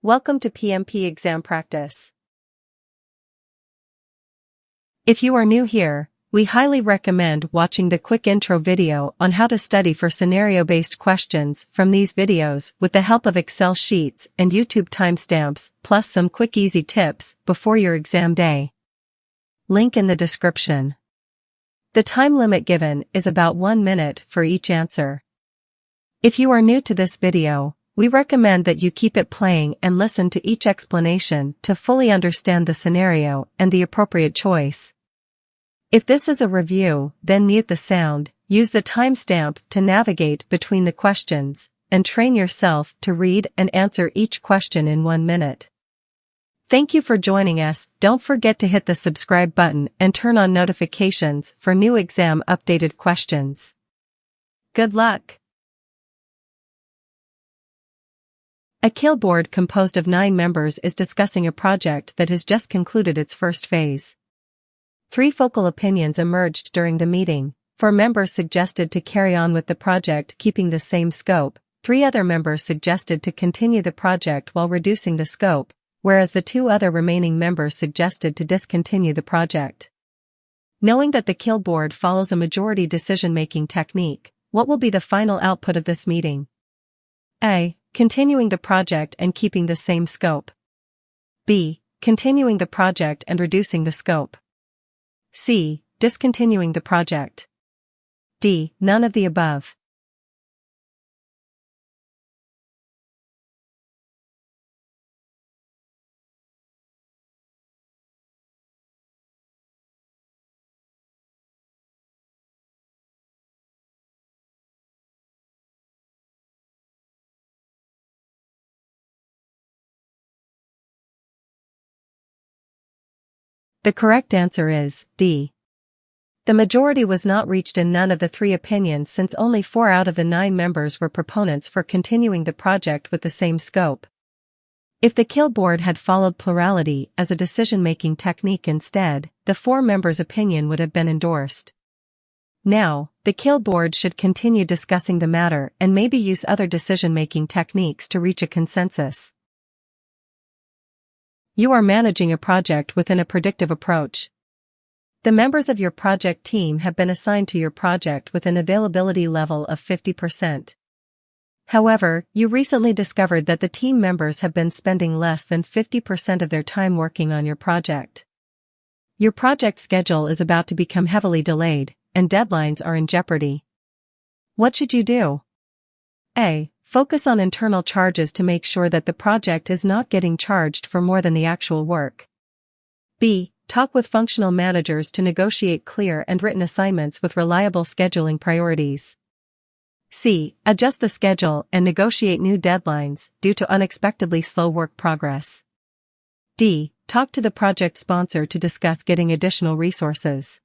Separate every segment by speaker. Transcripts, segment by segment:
Speaker 1: Welcome to PMP Exam Practice. If you are new here, we highly recommend watching the quick intro video on how to study for scenario-based questions from these videos with the help of Excel sheets and YouTube timestamps, plus some quick easy tips before your exam day. Link in the description. The time limit given is about 1 minute for each answer. If you are new to this video, we recommend that you keep it playing and listen to each explanation to fully understand the scenario and the appropriate choice. If this is a review, then mute the sound, use the timestamp to navigate between the questions, and train yourself to read and answer each question in 1 minute. Thank you for joining us. Don't forget to hit the subscribe button and turn on notifications for new exam updated questions. Good luck! A KIL board composed of 9 members is discussing a project that has just concluded its first phase. 3 focal opinions emerged during the meeting. 4 members suggested to carry on with the project keeping the same scope. 3 other members suggested to continue the project while reducing the scope, whereas the 2 other remaining members suggested to discontinue the project. Knowing that the KIL board follows a majority decision-making technique, what will be the final output of this meeting? A. Continuing the project and keeping the same scope. B. Continuing the project and reducing the scope. C. Discontinuing the project. D. None of the above. The correct answer is D. The majority was not reached in none of the 3 opinions since only 4 out of the 9 members were proponents for continuing the project with the same scope. If the KIL board had followed plurality as a decision-making technique instead, the 4 members' opinion would have been endorsed. Now, the KIL board should continue discussing the matter and maybe use other decision-making techniques to reach a consensus. You are managing a project within a predictive approach. The members of your project team have been assigned to your project with an availability level of 50%. However, you recently discovered that the team members have been spending less than 50% of their time working on your project. Your project schedule is about to become heavily delayed, and deadlines are in jeopardy. What should you do? A. Focus on internal charges to make sure that the project is not getting charged for more than the actual work. B. Talk with functional managers to negotiate clear and written assignments with reliable scheduling priorities. C. Adjust the schedule and negotiate new deadlines due to unexpectedly slow work progress. D. Talk to the project sponsor to discuss getting additional resources.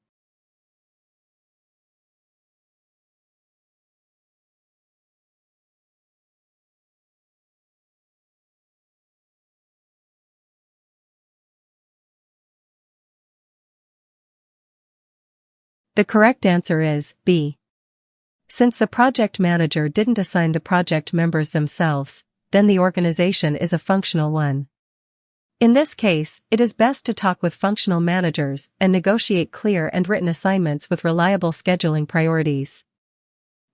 Speaker 1: The correct answer is B. Since the project manager didn't assign the project members themselves, then the organization is a functional one. In this case, it is best to talk with functional managers and negotiate clear and written assignments with reliable scheduling priorities.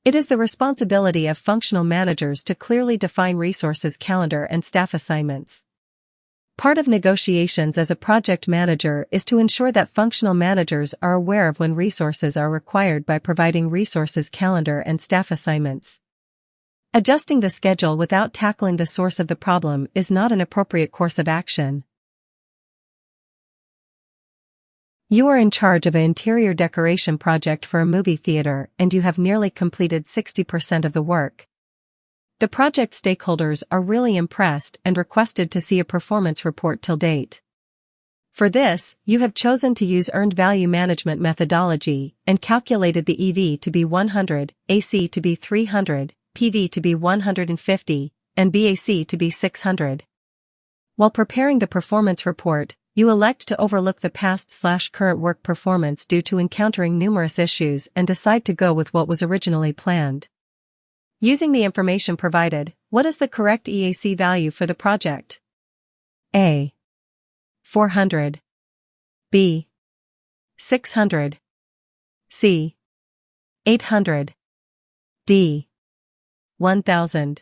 Speaker 1: It is the responsibility of functional managers to clearly define resources calendar and staff assignments. Part of negotiations as a project manager is to ensure that functional managers are aware of when resources are required by providing resources calendar and staff assignments. Adjusting the schedule without tackling the source of the problem is not an appropriate course of action. You are in charge of an interior decoration project for a movie theater and you have nearly completed 60% of the work. The project stakeholders are really impressed and requested to see a performance report till date. For this, you have chosen to use earned value management methodology and calculated the EV to be 100, AC to be 300, PV to be 150, and BAC to be 600. While preparing the performance report, you elect to overlook the past/current work performance due to encountering numerous issues and decide to go with what was originally planned. Using the information provided, what is the correct EAC value for the project? A. 400. B. 600. C. 800. D. 1000.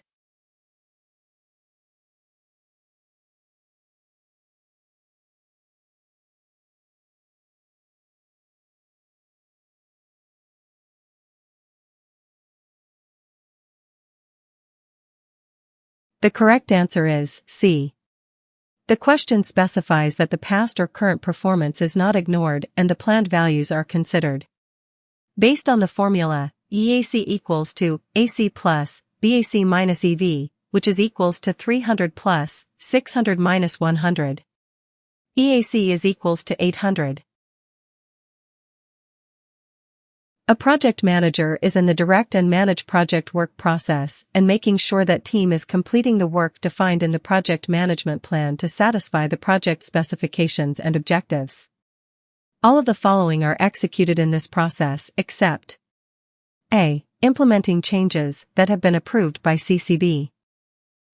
Speaker 1: The correct answer is C. The question specifies that the past or current performance is not ignored and the planned values are considered. Based on the formula, EAC equals to AC plus BAC minus EV, which is equals to 300 plus 600 minus 100. EAC is equals to 800. A project manager is in the direct and manage project work process and making sure that team is completing the work defined in the project management plan to satisfy the project specifications and objectives. All of the following are executed in this process except A. Implementing changes that have been approved by CCB.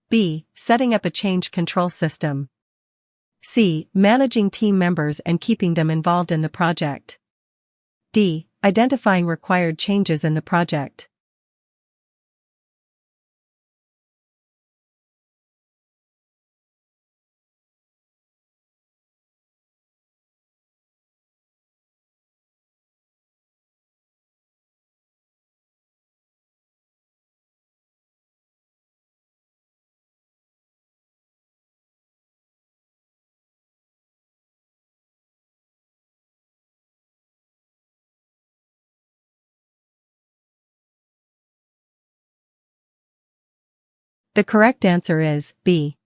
Speaker 1: B. Setting up a change control system. C. Managing team members and keeping them involved in the project. D. Identifying required changes in the project. The correct answer is B.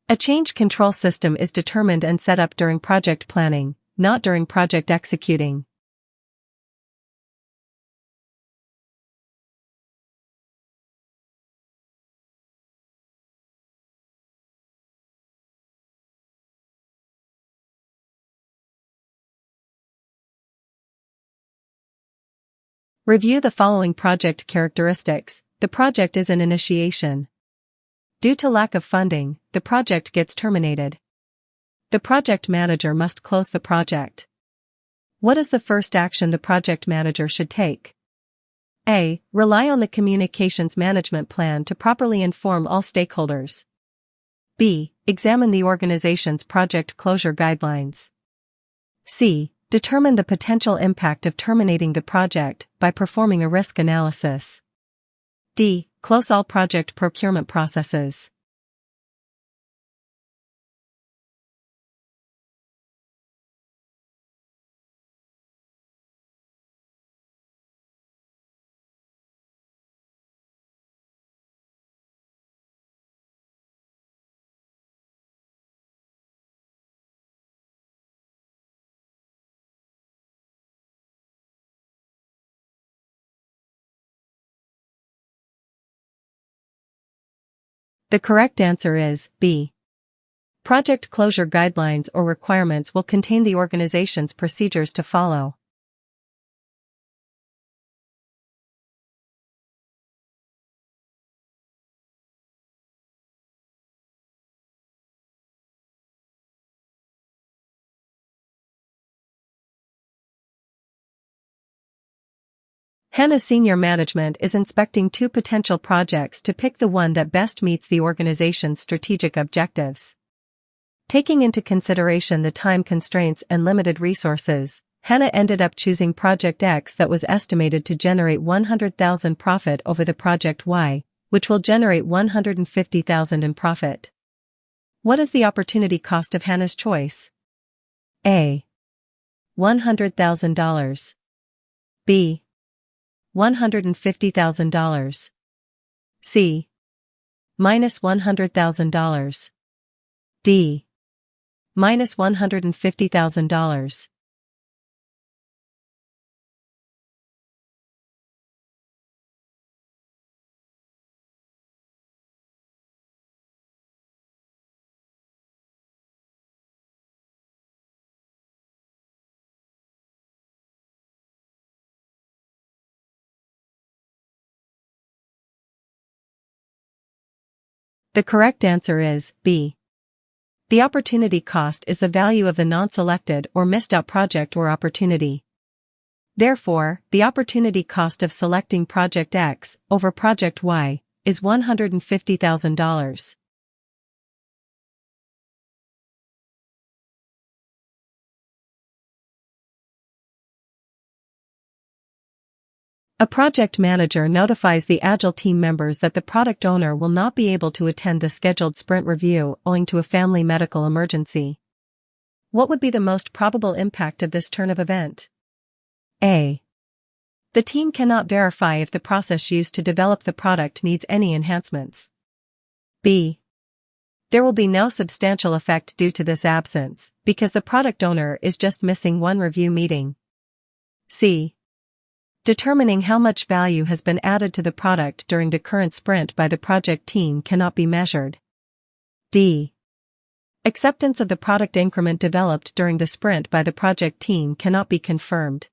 Speaker 1: A change control system is determined and set up during project planning, not during project executing. Review the following project characteristics. The project is in initiation. Due to lack of funding, the project gets terminated. The project manager must close the project. What is the first action the project manager should take? A. Rely on the communications management plan to properly inform all stakeholders. B. Examine the organization's project closure guidelines. C. Determine the potential impact of terminating the project by performing a risk analysis. D. Close all project procurement processes. The correct answer is B. Project closure guidelines or requirements will contain the organization's procedures to follow. HANA Senior Management is inspecting two potential projects to pick the one that best meets the organization's strategic objectives. Taking into consideration the time constraints and limited resources, HANA ended up choosing Project X that was estimated to generate 100,000 profit over the Project Y, which will generate 150,000 in profit. What is the opportunity cost of HANA's choice? A. $100,000. B. $150,000. C. Minus $100,000. D. Minus $150,000. The correct answer is B. The opportunity cost is the value of the non-selected or missed out project or opportunity. Therefore, the opportunity cost of selecting Project X over Project Y is $150,000. A project manager notifies the Agile team members that the product owner will not be able to attend the scheduled sprint review owing to a family medical emergency. What would be the most probable impact of this turn of event? A. The team cannot verify if the process used to develop the product needs any enhancements. B. There will be no substantial effect due to this absence, because the product owner is just missing one review meeting. C. Determining how much value has been added to the product during the current sprint by the project team cannot be measured. D. Acceptance of the product increment developed during the sprint by the project team cannot be confirmed.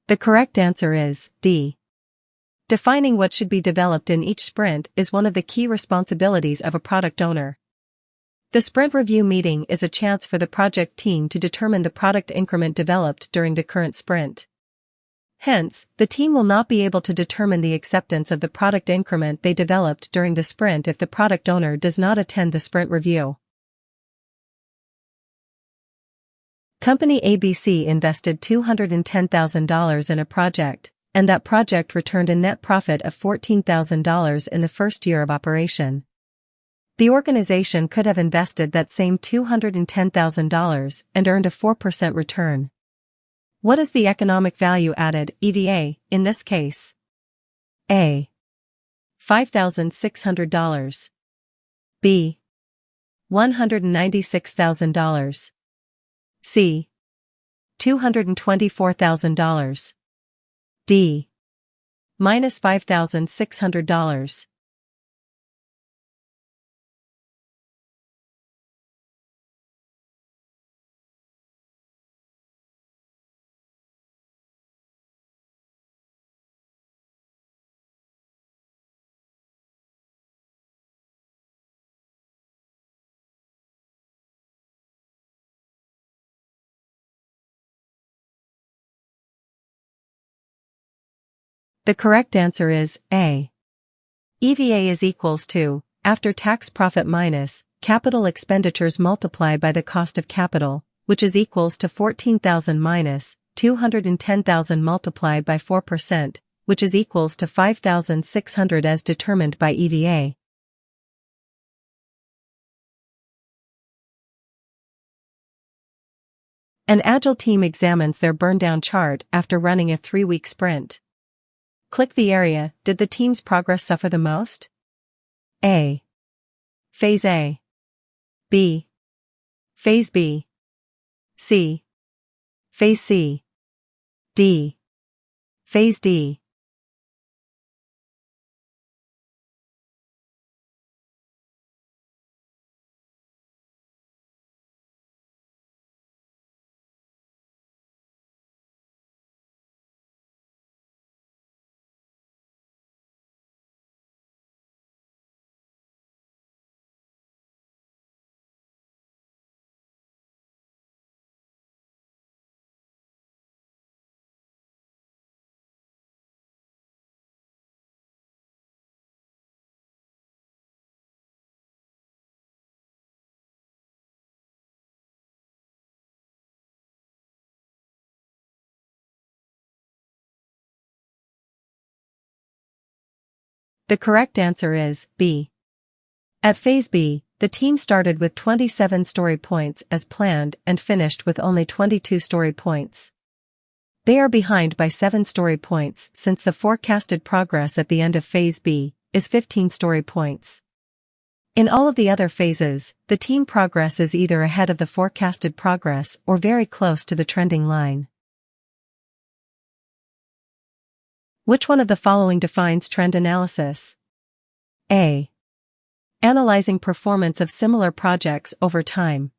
Speaker 1: The correct answer is D. Defining what should be developed in each sprint is one of the key responsibilities of a product owner. The sprint review meeting is a chance for the project team to determine the product increment developed during the current sprint. Hence, the team will not be able to determine the acceptance of the product increment they developed during the sprint if the product owner does not attend the sprint review. Company ABC invested $210,000 in a project, and that project returned a net profit of $14,000 in the first year of operation. The organization could have invested that same $210,000 and earned a 4% return. What is the economic value added, EVA, in this case? A. $5,600. B. $196,000. C. $224,000. D. Minus $5,600. The correct answer is A. EVA is equals to after-tax profit minus capital expenditures multiplied by the cost of capital, which is equals to 14,000 minus 210,000 multiplied by 4%, which is equals to 5,600 as determined by EVA. An Agile team examines their burn-down chart after running a 3-week sprint. Click the area. Did the team's progress suffer the most? A. Phase A. B. Phase B. C. Phase C. D. Phase D. The correct answer is B. At Phase B, the team started with 27 story points as planned and finished with only 22 story points. They are behind by 7 story points since the forecasted progress at the end of Phase B is 15 story points. In all of the other phases, the team progress is either ahead of the forecasted progress or very close to the trending line. Which one of the following defines trend analysis? A. Analyzing performance of similar projects over time.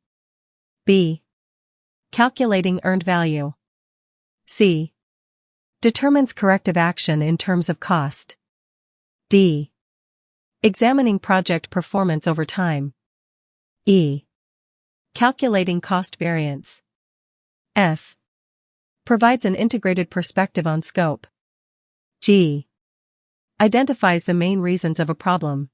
Speaker 1: B. Calculating earned value. C. Determines corrective action in terms of cost. D. Examining project performance over time. E. Calculating cost variance. F. Provides an integrated perspective on scope. G. Identifies the main reasons of a problem.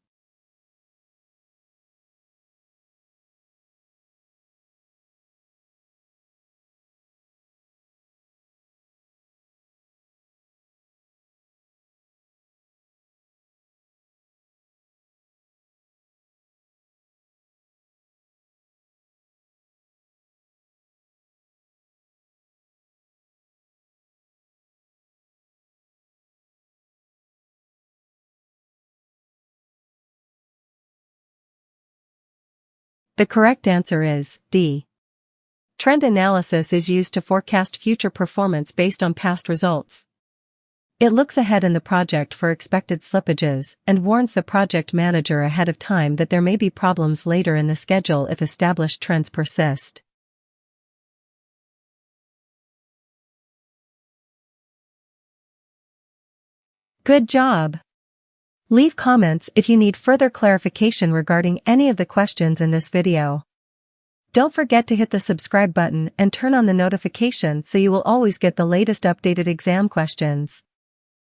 Speaker 1: The correct answer is D. Trend analysis is used to forecast future performance based on past results. It looks ahead in the project for expected slippages and warns the project manager ahead of time that there may be problems later in the schedule if established trends persist. Good job! Leave comments if you need further clarification regarding any of the questions in this video. Don't forget to hit the subscribe button and turn on the notification so you will always get the latest updated exam questions.